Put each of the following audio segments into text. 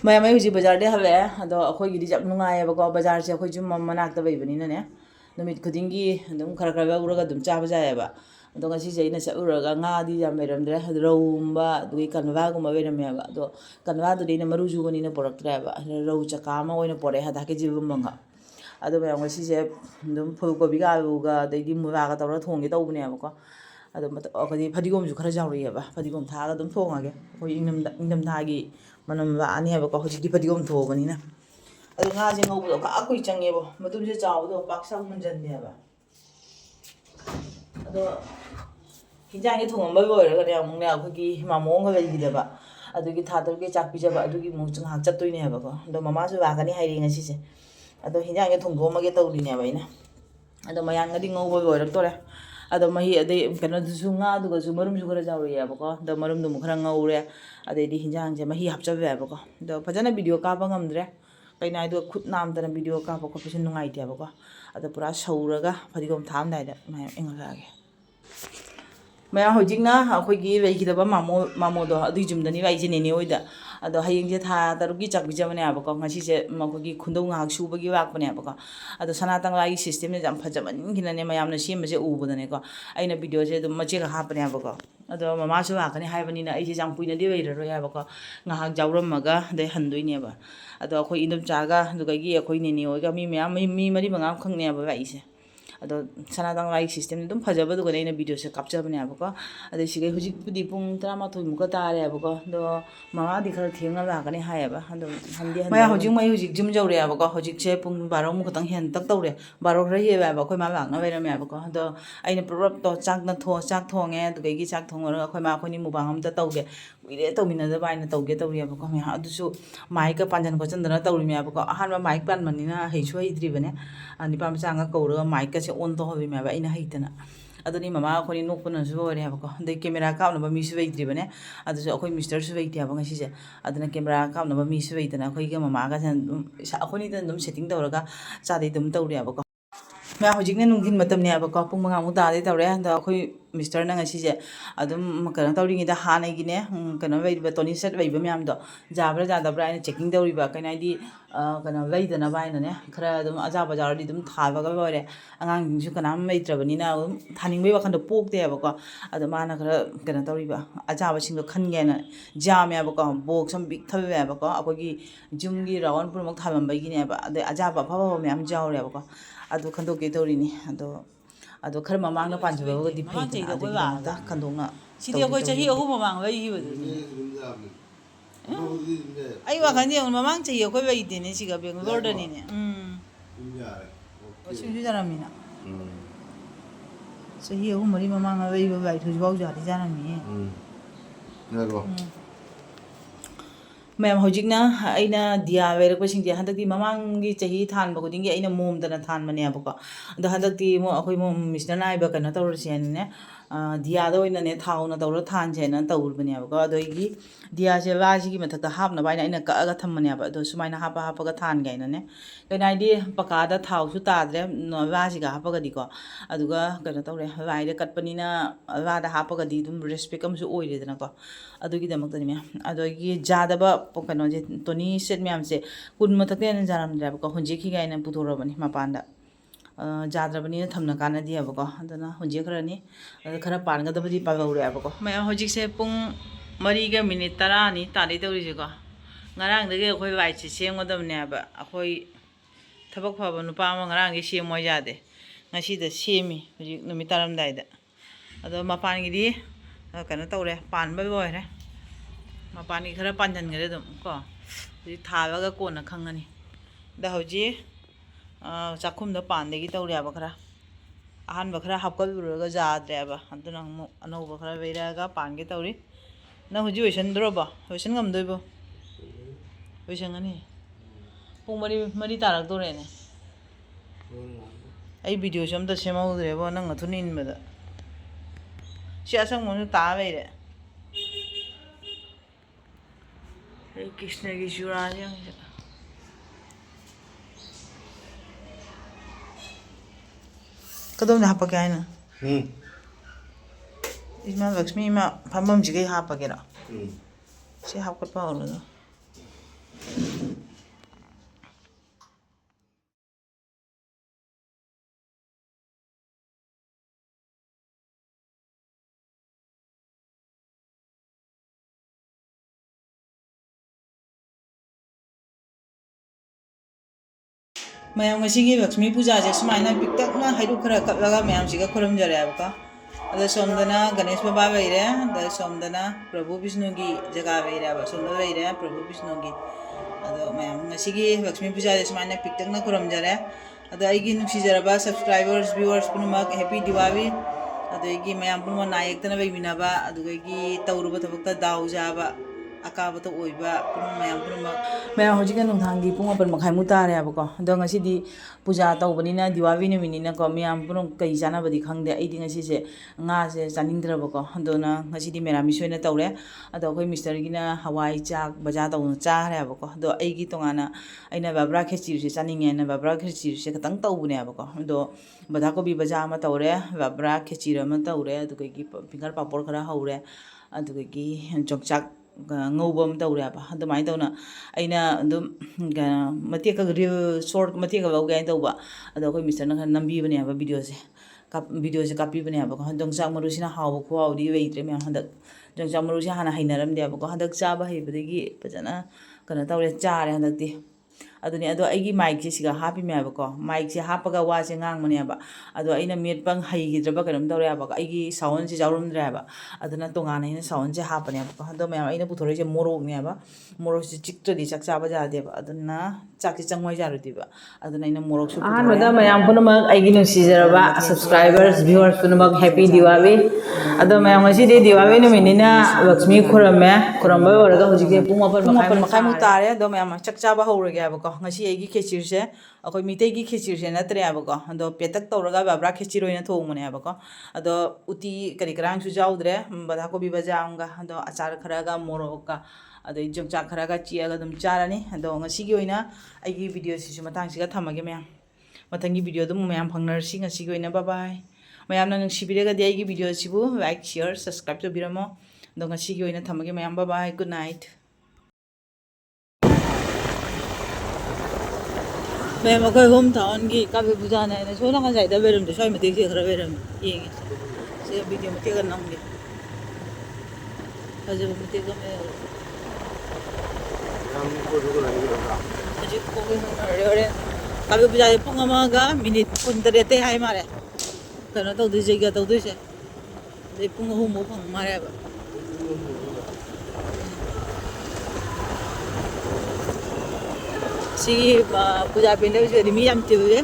Maya may huji bazar de hale ado akhoi gidi jap nungaie ba ko bazar se akhoi jum manak ta bai bani na ne numit khudingi dum khara khara uraga dum cha baja ba ado ngasi je ina sa uraga nga di jam meram dre raumba dui kanwa guma beram ya ba ado kanwa du de na maru ju gani na porak tra ba rau chaka ma oina pore ha da ke jibum manga ado ba ngasi je dum phul ko bi ga lu ga de di mu ba ga tawra thong ge taw bne ba ko ado akadi phadigom ju khara jawri ya ba phadigom tha ga dum thong age koi ingdam tha gi manam ba ani ba ko hoji di phadigom tho bani na ado nga je ngau ba ka koi change bo madum je chaw do pak sang mun jan ne ba ado hinjang ge thong ba bo ra ga ya mung ne akhoi ma mong ga gi da ba ado gi tha tor ge chak pi ja ba ado gi mu chung hak chat toi ne ba ko ado mama su ba ga ni hai ri nga si se ado hinjang ge thong go ma ge taw ri ne ba ina ado mayan ga di ngau bo ra to re ado mahi ade kano du nga du ga su marum ju khara jaw ri ya ba ko ado marum du mu khara ngau re ade di hinjang je mahi hap cha ba ba ko ado phajana video ka ba ngam dre kaina do khut nam tana video ka ba ko pisen nungai ti ba ko ado pura sauraga phadigom tham dai da ma engala ge maya hojingna akhoi gi wei gi da ba mamo do adu jum da ni wai je ne ne oida ado hayeng je tha taru gi chak bi ja mane ba ko ngasi je ma ko gi khundau ngak su ba gi wak bane ba ko ado sanatang lai system ne jam phajaman gina ne mayam na sem je u ba ne ko aina video je dum mache ga ha bane ba ko ado mama su wa kani hai bani na ai je jang puina de wei ro ya ba ko ngahak jawram maga de handoi ne ba ado akhoi indum chaga du ga gi akhoi ne ne oi ga mi mari mangam khang ne ba bai se ado sanatang lai system dum phajaba du gane na video se capture bane ba ko ado sigai hujik pudi pung 13 muka tare ba ko do mama di khar thenga la gane hai ba ado handi maya hujik jum jawre ba ko hujik se pung 12 mu khotang hen tak tawre 12 khra ye ba khoi ma lak na ba ba ko ado aina prop to chak na tho chak thonge du gi chak thong ra khoi ma khoi ni mu bang am ta tawge uire tawmina da ba ina tawge tawri ba ko me adu su mic ka panjan ko chandana tawri me ba ko ahan ma mic pan manina hei so hei dri bane ani pam changa ko ra mic ka on to hobi me ba ina haitana ado ni mama khoni nok pun su ore ba ko de camera ka na ba mi su wei dri bane ado so khoi mister su wei ti ba ngasi je adana camera ka na ba mi su wei tana khoi ga mama ga khoni da dum setting tawra ga cha de dum tawri ba ko ma hojik ne nungin matam ne ba ko pung manga mu ta de tawre da khoi mister na ngasi je adum kana tawri ngi da ha nai gi ne kana wei ba toni set wei ba myam do jabra jadabra ina checking tawri ba kana di kana wei da na ba ina ne khara dum aja bazar di dum tha ba ga bore angang ju kana mai trabani na thaning bai ba khan do pok te ba ko ado mana khara kana tawri ba aja ba sing do khan ge na jam ya ba ko bok sam big thabe ba ko akoi gi jum gi rawan pur mok thamam bai gi ne ba ade aja ba pha myam jaw re ba ko ado khando ge tawri ni ado khar mamang na panju ba di phai ta ado da khando nga sidi akoi chahi ahu mamang bai hi ba ai wa khan je mamang chahi akoi bai de ne siga Bangalore da ni ne o sing ju jaramina chahi ahu mari mamang bai bai thu bau ja di jarami Nero. Ma'am हौजिकना आइना दिया वेरक pushing जे हंदक दी ममांगी चाही थान बको दिंगे आइना मोम दना थान मने बको the हंदक दी मो अखोय मो मिस्टर नाय बक न तौर सेन ने दिया द ओइना ने थाउ न तौर थान जे न तौर बने बको अदोगी दिया जे वाजी की मथक हाप न बाइना आइना का थम मने बा दो सुमाइना हापा हापा का थान गाइना ने कनाइ दी पका द थाउ सु ताद्रे वाजी का हापा दी को अदुगा कना तौरे वाइ द कटपनिना वा द हापा दी दुम रेस्पेक्ट कम सु ओइरे दना को अदुगी दमक तनि मे अदोगी जादबा कनो जे तोनी सेट मैम से कुन मथक ने जारम द्राब को हुंजे खि गाइना पुथोरबनी मपानदा जाद्रबनी थमना काना दियाब को अदना हुंजे खरनी खरा पानगदबदी पागौरे को मैम होजिक से पुंग 3 मिनिट 10 नि तादे तौरि को ngarang dege akhoi wai chi semgodamne ba akhoi thabak phaba nupa ma ngarang gi semoi jade ngasi da semi hojik numi taram dai da ado mapan gi di kana tawre pan ba boire mapan gi khara panjan gare dum ko di thawa ga kona khangani da hoji chakhum da pan de gi tawre ba khara ahan ba khara hapkal ru ga jadre ba aduna mu anau ba khara veira ga pan gi tawri na hoji oisan dro ba oisan ngam doi bo oisangani pung mari tarak dore ne ai video jam da semau dre bo nang athunin meda si asang mo ta veire ai krishna gi jura yang kadom na hapa kya na isma lakshmi ma phamam ji gai hapa kera si hap kat pa olo ꯃꯌꯥꯝ ꯉꯁꯤꯒꯤ ꯂꯛꯁꯃꯤ ꯄꯨꯖꯥꯁꯦ ꯁꯨꯃꯥꯏꯅ ꯄꯤꯛꯇꯛꯅ ꯍꯩꯔꯨꯛ ꯈꯔ ꯀꯠꯂꯒ ꯃꯌꯥꯝꯁꯤꯒ ꯈꯨꯔꯨꯝꯖꯔꯦꯕꯀꯣ ꯑꯗ ꯁꯣꯝꯗꯅ ꯒꯅꯦꯁ ꯕꯕꯥ ꯂꯩꯔꯦ ꯑꯗ ꯁꯣꯝꯗꯅ ꯄ꯭ꯔꯚꯨ ꯕꯤꯁꯅꯨꯒꯤ ꯖꯒꯥ ꯂꯩꯔꯦꯕ ꯁꯣꯝꯗ ꯂꯩꯔꯦ ꯄ꯭ꯔꯚꯨ ꯕꯤꯁꯅꯨꯒꯤ ꯑꯗꯣ ꯃꯌꯥꯝ ꯉꯁꯤꯒꯤ ꯂꯛꯁꯃꯤ ꯄꯨꯖꯥꯁꯦ ꯁꯨꯃꯥꯏꯅ ꯄꯤꯛꯇꯛꯅ ꯈꯨꯔꯨꯝꯖꯔꯦ ꯑꯗꯣ ꯑꯩꯒꯤ ꯅꯨꯡꯁꯤꯖꯔꯕ ꯁꯕꯁꯀ꯭ꯔꯥꯏꯕꯔꯁ ꯚ꯭ꯌꯨꯋꯔꯁ ꯄꯨꯝꯅꯃꯛ ꯍꯦꯄꯤ ꯗꯤꯋꯥꯂꯤ ꯑꯗꯒꯤ ꯃꯌꯥꯝ ꯄꯨꯝꯅꯃꯛ ꯅꯥ ꯌꯦꯛꯇꯅ ꯂꯩꯃꯤꯟꯅꯕ ꯑꯗꯨꯗꯒꯤ ꯇꯧꯔꯨꯕ ꯊꯕꯛꯇ ꯗꯥꯎ ꯌꯥꯕ ꯑꯀꯥꯕꯇ ꯑꯣꯏꯕ ꯃꯌꯥꯝ ꯄꯨꯝꯅꯃꯛ ꯃꯌꯥꯝ ꯍꯧꯖꯤꯛꯅ ꯅꯨꯡꯗꯥꯡꯒꯤ ꯄꯨꯡ 8:30ꯃꯨꯛ ꯇꯥꯔꯦꯕꯀꯣ ꯑꯗꯣ ꯉꯁꯤꯗꯤ ꯄꯨꯖꯥ ꯇꯧꯕꯅꯤꯅ ꯗꯤꯋꯥꯂꯤ ꯅꯨꯃꯤꯠꯅꯤꯅꯀꯣ ꯃꯌꯥꯝ ꯄꯨꯝꯅꯃꯛ ꯀꯩ ꯆꯥꯅꯕꯗꯤ ꯈꯪꯗꯦ ꯑꯩꯗꯤ ꯉꯁꯤꯁꯦ ꯉꯥꯁꯦ ꯆꯥꯅꯤꯡꯗ꯭ꯔꯕꯀꯣ ꯑꯗꯨꯅ ꯉꯁꯤꯗꯤ ꯃꯦꯔꯥꯃꯤꯁ ꯑꯣꯏꯅ ꯇꯧꯔꯦ ꯑꯗꯣ ꯑꯩꯈꯣꯏ ꯃꯤꯁꯇꯔꯒꯤꯅ ꯍꯋꯥꯏ ꯆꯥꯛ ꯕꯖꯥꯔ ꯇꯧꯅ ꯆꯥꯈ꯭ꯔꯦꯕꯀꯣ ꯑꯗꯣ ꯑꯩꯒꯤ ꯇꯣꯉꯥꯟꯅ ꯑꯩꯅ ꯕꯕ꯭ꯔꯥ ꯈꯦꯆꯤꯔꯤꯁꯦ ꯆꯥꯅꯤꯡꯉꯦꯅ ꯕꯕ꯭ꯔꯥ ꯈꯦꯆꯤꯔꯤꯁꯦ ꯈꯤꯇꯪ ꯇꯧꯕꯅꯦꯕꯀꯣ ꯑꯗꯣ ꯕꯗꯥ ꯀꯣꯕꯤ ꯕꯖꯥ ꯑꯃ ꯇꯧꯔꯦ ꯕꯕ꯭ꯔꯥ ꯈꯦꯆꯤꯔ ꯑꯃ ꯇꯧꯔꯦ ꯑꯗꯨꯗꯒꯤ ꯐꯤꯡꯒꯔ ꯄꯥꯄꯣꯔ ꯈꯔ ꯍꯧꯔꯦ ꯑꯗꯨꯗꯒꯤ ꯌꯣꯡꯆꯥꯛ ꯉꯧꯕ ꯑꯃ ꯇꯧꯔꯦꯕ ꯑꯗꯨꯃꯥꯏꯅ ꯇꯧꯅ ꯑꯩꯅ ꯑꯗꯨꯝ ꯃꯇꯦꯛꯀ ꯔꯤꯜ ꯁꯣꯔꯠ ꯃꯇꯦꯛꯀ ꯂꯧꯒꯦ ꯍꯥꯏꯅ ꯇꯧꯕ ꯑꯗꯣ ꯑꯩꯈꯣꯏ ꯃꯤꯁꯇꯔꯅ ꯈꯔ ꯅꯝꯕꯤꯕꯅꯦꯕ ꯚꯤꯗꯤꯑꯣꯁꯦ ꯀꯥꯞꯄꯤꯕꯅꯦꯕꯀꯣ ꯌꯣꯡꯆꯥꯛ ꯃꯔꯨꯁꯤꯅ ꯍꯥꯎꯕ ꯈꯨꯍꯥꯎꯗꯤ ꯂꯩꯇ꯭ꯔꯦ ꯃꯌꯥꯝ ꯍꯟꯗꯛ ꯌꯣꯡꯆꯥꯛ ꯃꯔꯨꯁꯦ ꯍꯥꯟꯅ ꯍꯩꯅꯔꯝꯗꯦꯕꯀꯣ ꯍꯟꯗꯛ ꯆꯥꯕ ꯍꯩꯕꯗꯒꯤ ꯐꯖꯅ ꯀꯩꯅꯣ ꯇꯧꯔꯦ ꯆꯥꯔꯦ ꯍꯟꯗꯛꯇꯤ ꯑꯗꯨꯅꯦ ꯑꯗꯣ ꯑꯩꯒꯤ ꯃꯥꯏꯛꯁꯦ ꯁꯤꯒ ꯍꯥꯞꯄꯤꯃꯦꯕꯀꯣ ꯃꯥꯏꯛꯁꯦ ꯍꯥꯞꯄꯒ ꯋꯥꯁꯦ ꯉꯥꯡꯕꯅꯦꯕ ꯑꯗꯣ ꯑꯩꯅ ꯃꯦꯠꯄ ꯍꯩꯈꯤꯗ꯭ꯔꯕ ꯀꯩꯅꯣꯝ ꯇꯧꯔꯦꯕꯀꯣ ꯑꯩꯒꯤ ꯁꯥꯎꯟꯁꯦ ꯌꯥꯎꯔꯝꯗ꯭ꯔꯦꯕ ꯑꯗꯨꯅ ꯇꯣꯉꯥꯟꯅ ꯑꯩꯅ ꯁꯥꯎꯟꯁꯦ ꯍꯥꯞꯄꯅꯦꯕꯀꯣ ꯑꯗꯣ ꯃꯌꯥꯝ ꯑꯩꯅ ꯄꯨꯊꯣꯔꯛꯏꯁꯦ ꯃꯣꯔꯣꯛꯅꯦꯕ ꯃꯣꯔꯣꯛꯁꯦ ꯆꯤꯛꯇ꯭ꯔꯗꯤ ꯆꯥꯛ ꯆꯥꯕ ꯌꯥꯗꯦꯕ ꯑꯗꯨꯅ ꯆꯥꯛꯁꯦ ꯆꯪꯉꯣꯏ ꯌꯥꯔꯣꯏꯗꯣꯏꯕ ꯑꯗꯨꯅ ꯑꯩꯅ ꯃꯣꯔꯣꯛꯁꯨ ꯑꯍꯥꯟꯕꯗ ꯃꯌꯥꯝ ꯄꯨꯝꯅꯃꯛ ꯑꯩꯒꯤ ꯅꯨꯡꯁꯤꯖꯔꯕ ꯁꯕꯁꯀ꯭ꯔꯥꯏꯕꯔꯁ ꯚ꯭ꯌꯨꯋꯔꯁ ꯄꯨꯝꯅꯃꯛ ꯍꯦꯄꯤ ꯗꯤꯋꯥꯂꯤ ꯑꯗꯣ ꯃꯌꯥꯝ ꯉꯁꯤꯗꯤ ꯗꯤꯋꯥꯂꯤ ꯅꯨꯃꯤꯠꯅꯤꯅ ꯂꯛꯁꯃꯤ ꯈꯨꯔꯝꯃꯦ ꯈꯨꯔꯝꯕ ꯂꯣꯏꯔꯒ ꯍꯧꯖꯤꯛꯇꯤ ꯄꯨꯡ 8:30ꯃꯨꯛ ꯇꯥꯔꯦ ꯑꯗꯣ ꯃꯌꯥꯝ ꯆꯥꯛ ꯆꯥꯕ ꯍꯧꯔꯒꯦꯕꯀꯣ ꯉꯁꯤ ꯑꯩꯒꯤ ꯈꯦꯆꯤꯔꯁꯦ ꯑꯩꯈꯣꯏ ꯃꯤꯇꯩꯒꯤ ꯈꯦꯆꯤꯔꯁꯦ ꯅꯠꯇ꯭ꯔꯦꯕꯀꯣ ꯑꯗꯣ ꯄꯦꯇꯛ ꯇꯧꯔꯒ ꯕꯕ꯭ꯔꯥ ꯈꯦꯆꯤꯔ ꯑꯣꯏꯅ ꯊꯣꯡꯕꯅꯦꯕꯀꯣ ꯑꯗꯣ ꯎꯇꯤ ꯀꯔꯤ ꯀꯔꯥꯡꯁꯨ ꯌꯥꯎꯗ꯭ꯔꯦ ꯕꯗꯥ ꯀꯣꯕꯤ ꯕꯖꯥ ꯑꯃꯒ ꯑꯗꯣ ꯑꯆꯥꯔ ꯈꯔꯒ ꯃꯣꯔꯣꯛꯀ ꯑꯗꯩ ꯌꯣꯡꯆꯥꯛ ꯈꯔꯒ ꯆꯤꯛꯑꯒ ꯑꯗꯨꯝ ꯆꯥꯔꯅꯤ ꯑꯗꯣ ꯉꯁꯤꯒꯤ ꯑꯣꯏꯅ ꯑꯩꯒꯤ ꯚꯤꯗꯤꯑꯣꯁꯤꯁꯨ ꯃꯇꯥꯡꯁꯤꯒ ꯊꯝꯃꯒꯦ ꯃꯌꯥꯝ ꯃꯊꯪꯒꯤ ꯚꯤꯗꯤꯑꯣꯗ ꯑꯃꯨꯛ ꯃꯌꯥꯝ ꯐꯪꯅꯔꯁꯤ ꯉꯁꯤꯒꯤ ꯑꯣꯏꯅ ꯕꯥꯏ ꯃꯌꯥꯝꯅ ꯅꯨꯡꯁꯤꯕꯤꯔꯒꯗꯤ ꯑꯩꯒꯤ ꯚꯤꯗꯤꯑꯣꯁꯤꯕꯨ ꯂꯥꯏꯛ ꯁꯤꯌꯔ ꯁꯕꯁꯀ꯭ꯔꯥꯏꯕ ꯇꯧꯕꯤꯔꯝꯃꯣ ꯑꯗꯣ ꯉꯁꯤꯒꯤ ꯑꯣꯏꯅ ꯊꯝꯃꯒꯦ ꯃꯌꯥꯝ ꯕꯥꯏ ꯒꯨꯗ ꯅꯥꯏꯠ ꯃꯌꯥꯝ ꯑꯩꯈꯣꯏ ꯍꯣꯝ ꯇꯥꯎꯟꯒꯤ ꯀꯥꯐꯤ ꯄꯨꯖꯥꯅ ꯑꯩꯅ ꯁꯣꯝꯅ ꯉꯁꯥꯏꯗ ꯂꯩꯔꯝꯗꯦ ꯁ꯭ꯋꯥꯏ ꯃꯇꯦꯛꯁꯦ ꯈꯔ ꯂꯩꯔꯝꯃꯦ ꯌꯦꯡꯉꯦ ꯁꯤꯗ ꯚꯤꯗꯤꯑꯣ ꯃꯇꯦꯛꯀ ꯅꯝꯒꯦ ꯐꯖꯕ ꯃꯇꯦꯛ ꯑꯃ ꯌꯥꯎꯋꯦ ꯍꯧꯖꯤꯛ ꯄꯨꯡ ꯍꯣꯔꯦꯟ ꯀꯥꯐꯤ ꯄꯨꯖꯥꯁꯦ ꯄꯨꯡ 1:18 ꯍꯥꯏ ꯃꯥꯜꯂꯦ ꯀꯩꯅꯣ ꯇꯧꯗꯣꯏꯁꯦ ꯖꯩꯒ ꯇꯧꯗꯣꯏꯁꯦ ꯑꯗꯩ ꯄꯨꯡ 3 ꯐꯪ ꯃꯥꯜꯂꯦꯕ ꯁꯤꯒꯤ ꯄꯨꯖꯥ ꯄꯦꯟꯗꯦꯜꯁꯤꯗꯗꯤ ꯃꯤ ꯌꯥꯝ ꯇꯤꯜꯂꯦ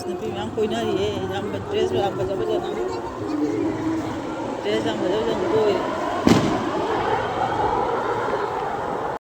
ꯅꯨꯄꯤ ꯃꯌꯥꯝ ꯀꯣꯏꯅꯔꯤꯌꯦ ꯌꯥꯝ ꯗ꯭ꯔꯦꯁ ꯌꯥꯝ ꯐꯖ ꯐꯖꯅ ꯗ꯭ꯔꯦꯁ ꯌꯥꯝ ꯐꯖ ꯐꯖꯅ ꯀꯣꯏꯔꯦ